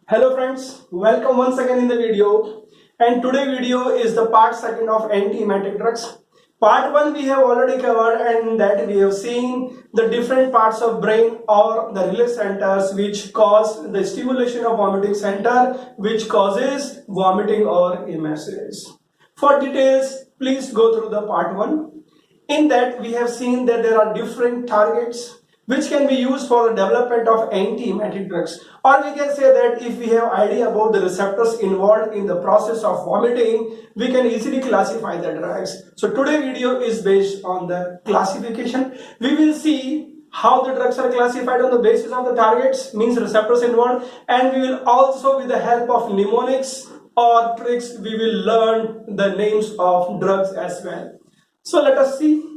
Hello friends, welcome once again in the video, and today video is the part second of anti-emetic drugs. Part 1 we have already covered, and in that we have seen the different parts of brain or the release centers which cause the stimulation of vomiting center which causes vomiting or emesis. For details please go through the part 1. In that we have seen that there are different targets which can be used for the development of anti-emetic drugs, or we can say that if we have idea about the receptors involved in the process of vomiting, we can easily classify the drugs. So today video is based on the classification. We will see how the drugs are classified on the basis of the targets, means receptors involved, and we will also, with the help of mnemonics or tricks, we will learn the names of drugs as well. So let us see.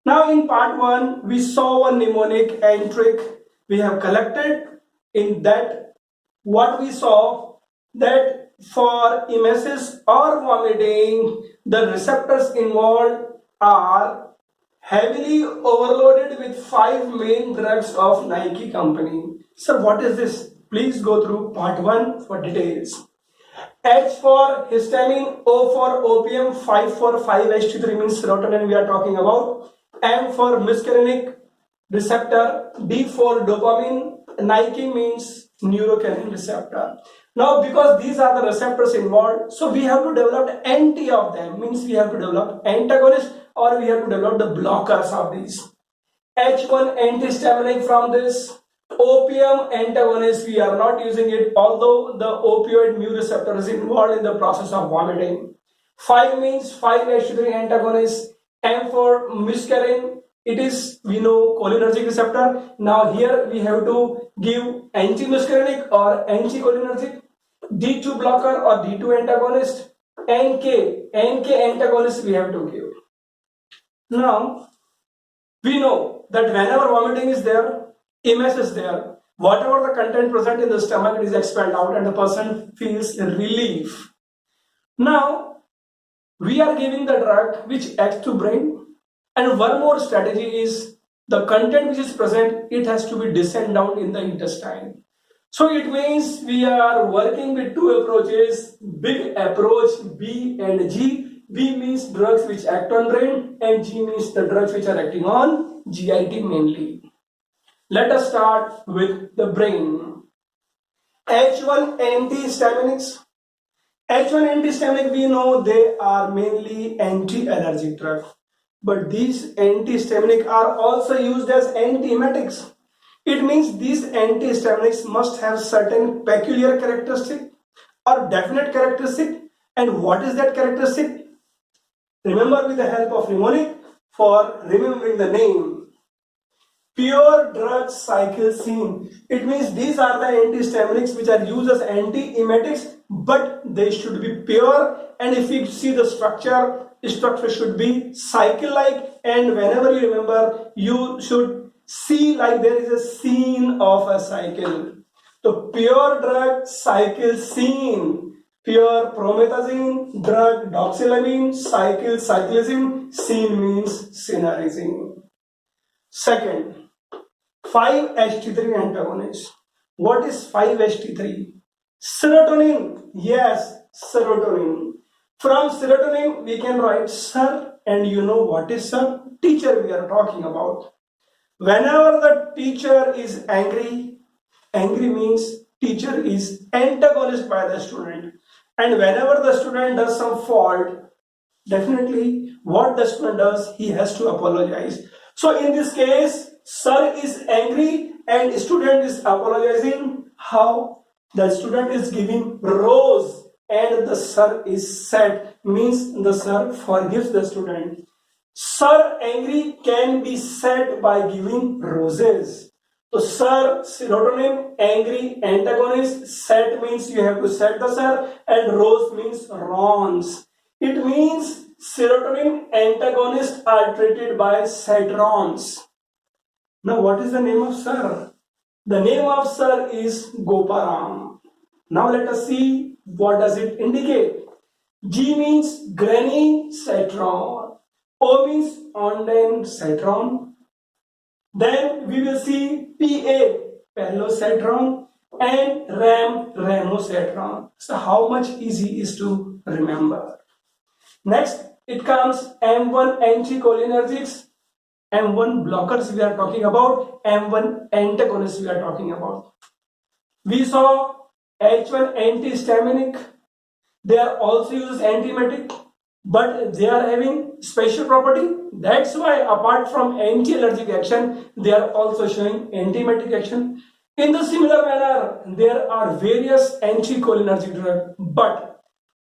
Now in part 1, we saw one mnemonic and trick we have collected. In that, what we saw that for emesis or vomiting, the receptors involved are heavily overloaded with 5 main drugs of Nike company. Sir, what is this? Please go through part 1 for details. H for histamine, O for opium, 5 for 5-HT3 means serotonin we are talking about, M for muscarinic receptor, D for dopamine, Nike means neurokinin receptor. Now because these are the receptors involved, so we have to develop anti of them, means we have to develop antagonist or we have to develop the blockers of these. H1 antihistaminic from this. Opium antagonist, we are not using it, although the opioid mu receptor is involved in the process of vomiting. 5 means 5-HT3 antagonist. M for muscarine, it is, we know, cholinergic receptor. Now here we have to give anti-muscarinic or anticholinergic. D2 blocker or D2 antagonist. NK antagonist we have to give. Now we know that whenever vomiting is there, emesis is there, whatever the content present in the stomach, it is expelled out and the person feels relief. Now we are giving the drug which acts to brain, and one more strategy is the content which is present, it has to be descend down in the intestine. So it means we are working with two approaches, big approach B and G. B means drugs which act on brain and G means the drugs which are acting on GIT mainly. Let us start with the brain. H1 antihistaminics. H1 antihistaminic, we know they are mainly anti-allergic drugs, but these antihistaminic are also used as antiemetics. It means these antihistaminics must have certain peculiar characteristic or definite characteristic. And what is that characteristic? Remember with the help of mnemonic for remembering the name. Pure drug cycle scene. It means these are the antihistaminics which are used as antiemetics, but they should be pure. And if you see the structure should be cycle-like. And whenever you remember, you should see like there is a scene of a cycle. So pure drug cycle scene. Pure promethazine, drug doxylamine, cycle cyclism, scene means synergism. Second, 5-HT3 antagonist. What is 5-HT3? Serotonin. Yes, serotonin. From serotonin we can write sir, and you know what is sir? Teacher we are talking about. Whenever the teacher is angry, angry means teacher is antagonist by the student. And whenever the student does some fault, definitely what the student does, he has to apologize. So in this case, sir is angry and student is apologizing. How? The student is giving rose and the sir is sad, means the sir forgives the student. Sir angry can be said by giving roses. So sir, serotonin, angry, antagonist, sad means you have to set the sir, and rose means rons. It means serotonin antagonists are treated by sadrons. Now what is the name of sir? The name of sir is Goparam. Now let us see what does it indicate. G means granny citron. O means ondan citron. Then we will see PA, pallocitron. and ramosetron. So how much easy is to remember. Next, it comes M1 anticholinergics, M1 blockers we are talking about, M1 antagonists we are talking about. We saw H1 antihistaminic, they are also used as antiemetic, but they are having special property. That's why apart from anti-allergic action, they are also showing antiemetic action. In the similar manner, there are various anticholinergic drugs, but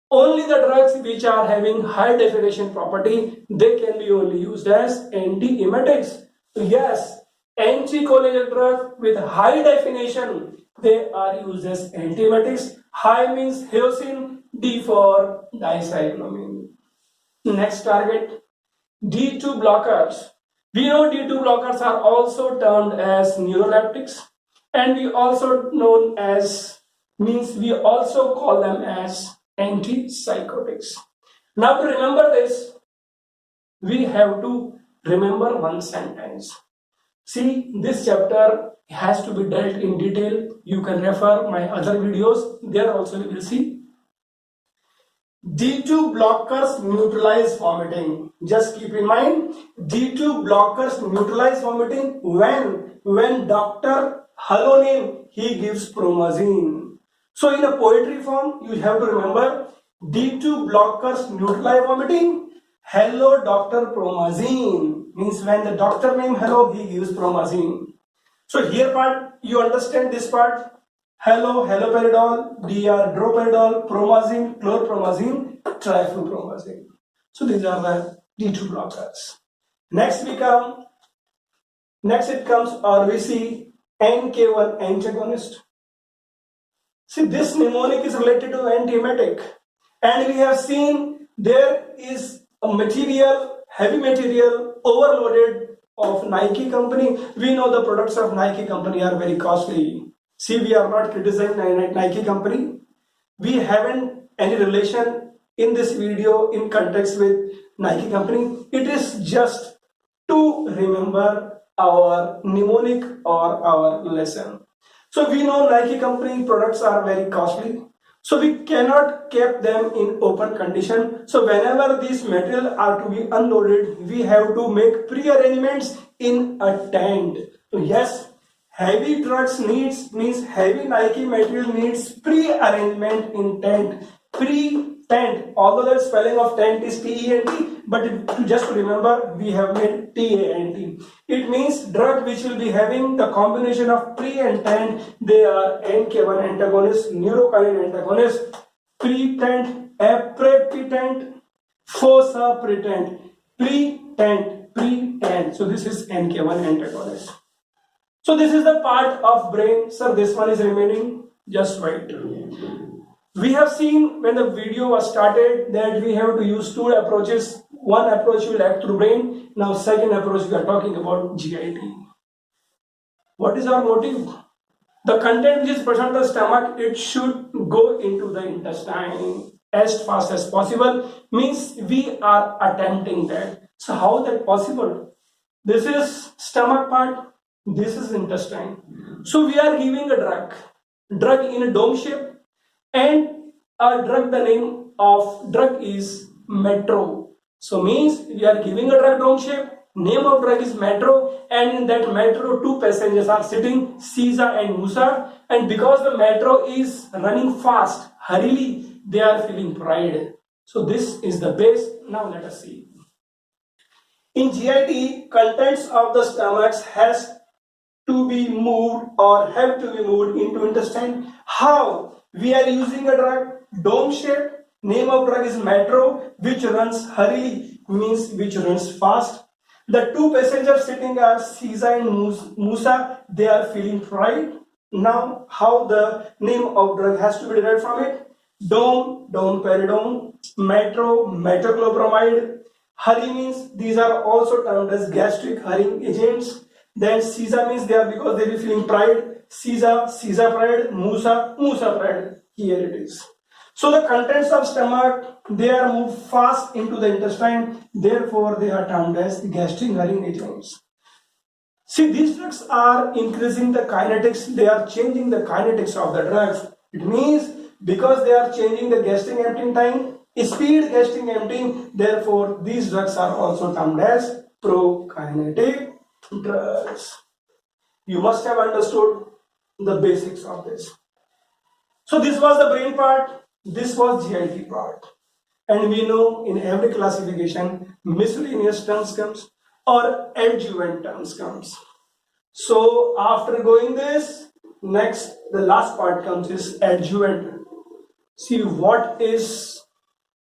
only the drugs which are having high definition property, they can be only used as antiemetics. So yes, anticholinergic drugs with high definition, they are used as antiemetics. High means hyoscine, D for dicyclomine. Next target, D2 blockers. We know D2 blockers are also termed as neuroleptics, and we also known as, means we also call them as antipsychotics. Now to remember this, we have to remember one sentence. See, this chapter has to be dealt in detail. You can refer my other videos, there also you will see. D2 blockers neutralize vomiting. Just keep in mind, D2 blockers neutralize vomiting when Dr. Halonen, he gives promazine. So in a poetry form, you have to remember D2 blockers neutralize vomiting. Hello, Dr. Promazine. Means when the doctor name hello, he gives promazine. So here part, you understand this part. Hello, haloperidol, DR, droperidol, promazine, chlorpromazine, triflupromazine. So these are the D2 blockers. Next it comes, or we see NK1 antagonist. See, this mnemonic is related to antiemetic, and we have seen there is a material, heavy material overloaded of Nike company. We know the products of Nike company are very costly. See, we are not criticizing Nike company. We haven't any relation in this video in context with Nike company. It is just to remember our mnemonic or our lesson. So we know Nike company products are very costly. So we cannot keep them in open condition. So whenever these materials are to be unloaded, we have to make pre-arrangements in a tent. So yes, heavy trucks means heavy Nike material needs pre-arrangement in tent. Pre-tent, although the spelling of tent is T-E-N-T, but just to remember, we have made T-A-N-T. It means drug which will be having the combination of pre and tent. They are NK1 antagonist, neurokinin antagonist, pre-tent, aprepitant, fosapretant, pre-tent. So this is NK1 antagonist. So this is the part of brain. Sir, this one is remaining. Just wait. We have seen when the video was started that we have to use two approaches. One approach will act through brain. Now second approach we are talking about GIT. What is our motive? The content which is present in the stomach, it should go into the intestine as fast as possible. Means we are attempting that. So how that possible? This is stomach part. This is intestine. So we are giving a drug in a dome shape, and a drug, the name of drug is Metro. So means we are giving a drug dome shape, name of drug is Metro, and in that Metro two passengers are sitting, Caesar and Musa, and because the Metro is running fast, hurriedly, they are feeling pride. So this is the base. Now let us see. In GIT, contents of the stomachs has to be moved or have to be moved into intestine. How? We are using a drug, dome shape, name of drug is Metro, which runs hurriedly, means which runs fast. The two passengers sitting are Caesar and Musa, they are feeling pride. Now, how the name of drug has to be derived from it? Dome, domperidone, Metro, metoclopramide. Hurry means these are also termed as gastric hurrying agents. Then Caesar means they are because they are feeling pride. Caesar pride, Musa pride. Here it is. So the contents of stomach, they are moved fast into the intestine. Therefore, they are termed as gastric hurrying agents. See, these drugs are increasing the kinetics, they are changing the kinetics of the drugs. It means because they are changing the gastric emptying time, speed gastric emptying, therefore these drugs are also termed as prokinetic drugs. You must have understood the basics of this. So this was the brain part, this was GIT part. And we know in every classification, miscellaneous terms comes or adjuvant terms comes. So after going this, next the last part comes is adjuvant. See what is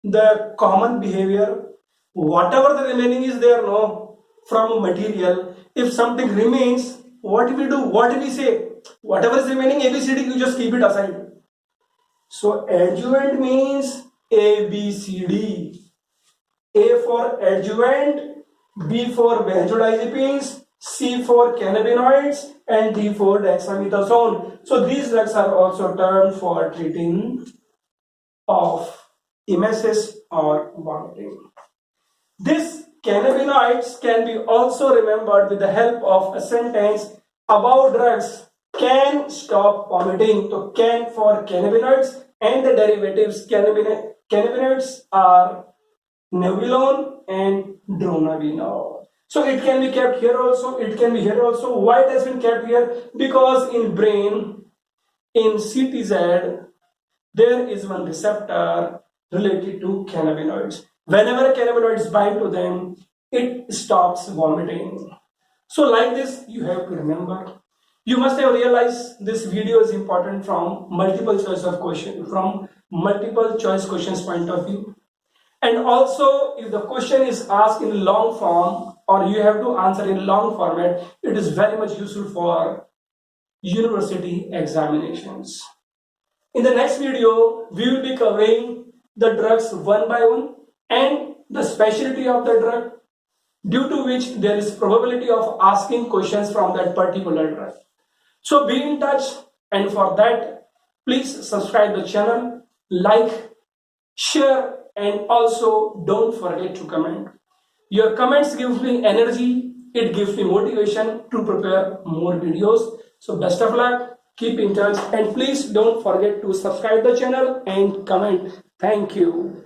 the common behavior, whatever the remaining is there no from material. If something remains, what do we do? What do we say? Whatever is remaining ABCD, you just keep it aside. So adjuvant means ABCD. A for adjuvant, B for benzodiazepines, C for cannabinoids, and D for dexamethasone. So these drugs are also termed for treating of emesis or vomiting. This cannabinoids can be also remembered with the help of a sentence about drugs can stop vomiting. So can for cannabinoids and the derivatives cannabinoids are Nebilone and Dronabinol. So it can be kept here also, it can be here also. Why it has been kept here? Because in brain, in CTZ, there is one receptor related to cannabinoids. Whenever cannabinoids bind to them, it stops vomiting. So like this, you have to remember. You must have realized this video is important from multiple choice questions point of view. And also, if the question is asked in long form or you have to answer in long format, it is very much useful for university examinations. In the next video, we will be covering the drugs one by one and the specialty of the drug, due to which there is probability of asking questions from that particular drug. So be in touch, and for that, please subscribe the channel, like, share, and also don't forget to comment. Your comments give me energy, it gives me motivation to prepare more videos. So best of luck, keep in touch, and please don't forget to subscribe the channel and comment. Thank you.